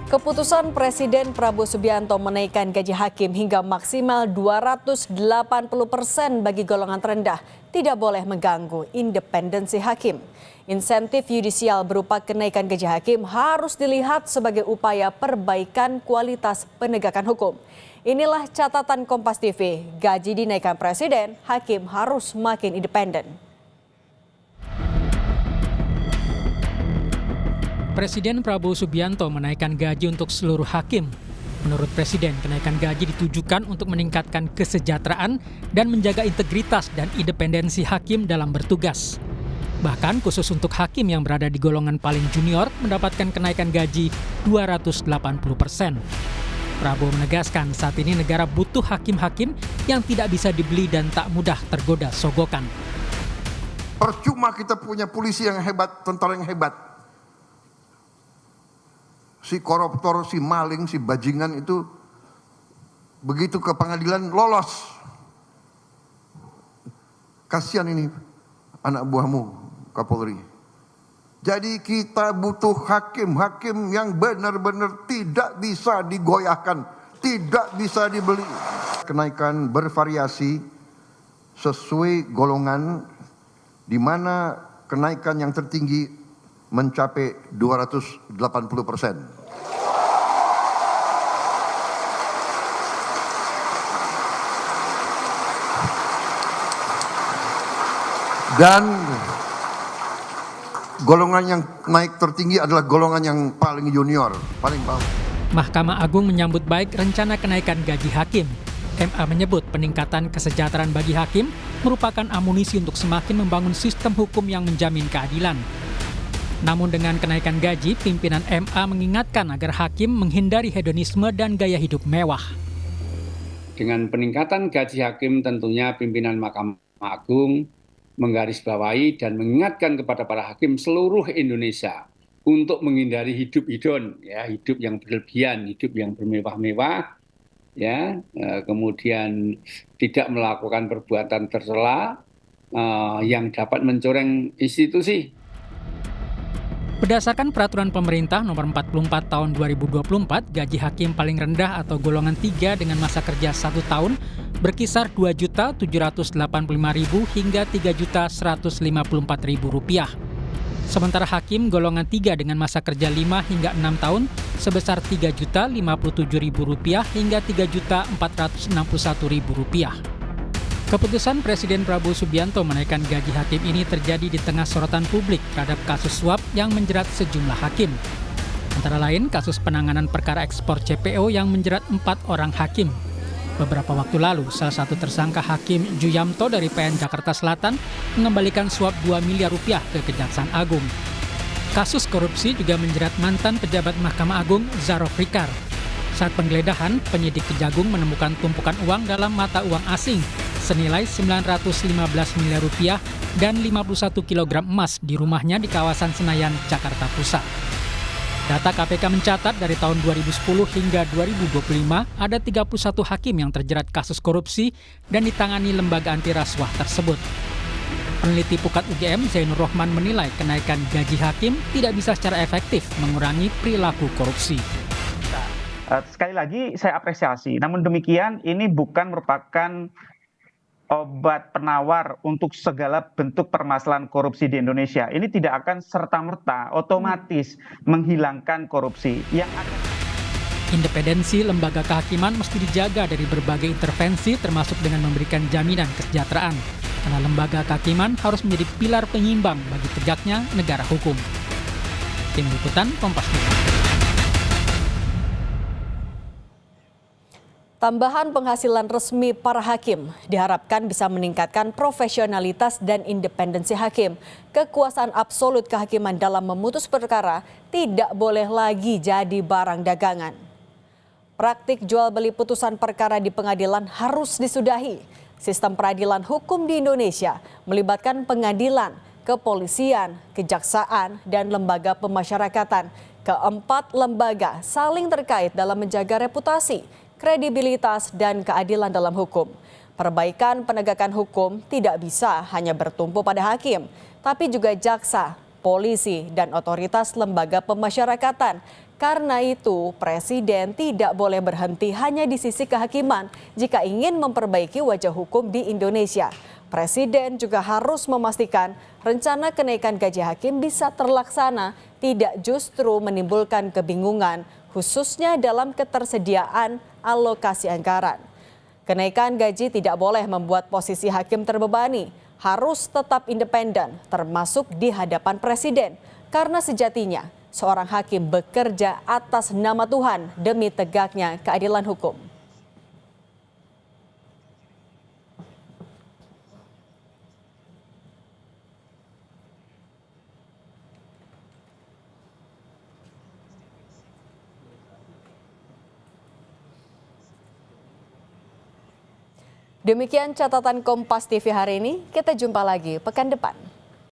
Keputusan Presiden Prabowo Subianto menaikkan gaji hakim hingga maksimal 280% bagi golongan terendah tidak boleh mengganggu independensi hakim. Insentif yudisial berupa kenaikan gaji hakim harus dilihat sebagai upaya perbaikan kualitas penegakan hukum. Inilah catatan Kompas TV, gaji dinaikkan Presiden, hakim harus makin independen. Presiden Prabowo Subianto menaikkan gaji untuk seluruh hakim. Menurut Presiden, kenaikan gaji ditujukan untuk meningkatkan kesejahteraan dan menjaga integritas dan independensi hakim dalam bertugas. Bahkan khusus untuk hakim yang berada di golongan paling junior mendapatkan kenaikan gaji 280%. Prabowo menegaskan saat ini negara butuh hakim-hakim yang tidak bisa dibeli dan tak mudah tergoda sogokan. Percuma kita punya polisi yang hebat, tentara yang hebat. Si koruptor, si maling, si bajingan itu begitu ke pengadilan lolos. Kasihan ini anak buahmu, Kapolri. Jadi kita butuh hakim-hakim yang benar-benar tidak bisa digoyahkan, tidak bisa dibeli. Kenaikan bervariasi sesuai golongan, di mana kenaikan yang tertinggi mencapai 280%. Dan golongan yang naik tertinggi adalah golongan yang paling junior, paling bawah. Mahkamah Agung menyambut baik rencana kenaikan gaji hakim. MA menyebut peningkatan kesejahteraan bagi hakim merupakan amunisi untuk semakin membangun sistem hukum yang menjamin keadilan. Namun dengan kenaikan gaji, pimpinan MA mengingatkan agar hakim menghindari hedonisme dan gaya hidup mewah. Dengan peningkatan gaji hakim tentunya pimpinan Mahkamah Agung menggarisbawahi dan mengingatkan kepada para hakim seluruh Indonesia untuk menghindari hidup hedon, ya, hidup yang berlebihan, hidup yang bermewah-mewah, ya, kemudian tidak melakukan perbuatan tercela yang dapat mencoreng institusi. Berdasarkan Peraturan Pemerintah Nomor 44 Tahun 2024, gaji hakim paling rendah atau golongan 3 dengan masa kerja 1 tahun berkisar Rp2.785.000 hingga Rp3.154.000. Sementara hakim golongan 3 dengan masa kerja 5 hingga 6 tahun sebesar Rp3.057.000 hingga Rp3.461.000. Keputusan Presiden Prabowo Subianto menaikkan gaji hakim ini terjadi di tengah sorotan publik terhadap kasus suap yang menjerat sejumlah hakim. Antara lain kasus penanganan perkara ekspor CPO yang menjerat 4 orang hakim. Beberapa waktu lalu, salah satu tersangka Hakim Juyamto dari PN Jakarta Selatan mengembalikan suap Rp2 miliar ke Kejaksaan Agung. Kasus korupsi juga menjerat mantan pejabat Mahkamah Agung Zarof Rikar. Saat penggeledahan, penyidik Kejagung menemukan tumpukan uang dalam mata uang asing senilai Rp915 miliar dan 51 kg emas di rumahnya di kawasan Senayan, Jakarta Pusat. Data KPK mencatat dari tahun 2010 hingga 2025 ada 31 hakim yang terjerat kasus korupsi dan ditangani lembaga anti rasuah tersebut. Peneliti Pukat UGM Zainur Rohman menilai kenaikan gaji hakim tidak bisa secara efektif mengurangi perilaku korupsi. Sekali lagi saya apresiasi, namun demikian ini bukan merupakan obat penawar untuk segala bentuk permasalahan korupsi di Indonesia. Ini tidak akan serta-merta otomatis menghilangkan korupsi. Independensi lembaga kehakiman mesti dijaga dari berbagai intervensi termasuk dengan memberikan jaminan kesejahteraan. Karena lembaga kehakiman harus menjadi pilar penyimbang bagi tegaknya negara hukum. Tim Liputan Kompas TV. Tambahan penghasilan resmi para hakim diharapkan bisa meningkatkan profesionalitas dan independensi hakim. Kekuasaan absolut kehakiman dalam memutus perkara tidak boleh lagi jadi barang dagangan. Praktik jual beli putusan perkara di pengadilan harus disudahi. Sistem peradilan hukum di Indonesia melibatkan pengadilan, kepolisian, kejaksaan, dan lembaga pemasyarakatan. Keempat lembaga saling terkait dalam menjaga reputasi, kredibilitas, dan keadilan dalam hukum. Perbaikan penegakan hukum tidak bisa hanya bertumpu pada hakim, tapi juga jaksa, polisi, dan otoritas lembaga pemasyarakatan. Karena itu, Presiden tidak boleh berhenti hanya di sisi kehakiman jika ingin memperbaiki wajah hukum di Indonesia. Presiden juga harus memastikan rencana kenaikan gaji hakim bisa terlaksana, tidak justru menimbulkan kebingungan, khususnya dalam ketersediaan alokasi anggaran. Kenaikan gaji tidak boleh membuat posisi hakim terbebani, harus tetap independen, termasuk di hadapan Presiden, karena sejatinya seorang hakim bekerja atas nama Tuhan demi tegaknya keadilan hukum. Demikian catatan Kompas TV hari ini, kita jumpa lagi pekan depan.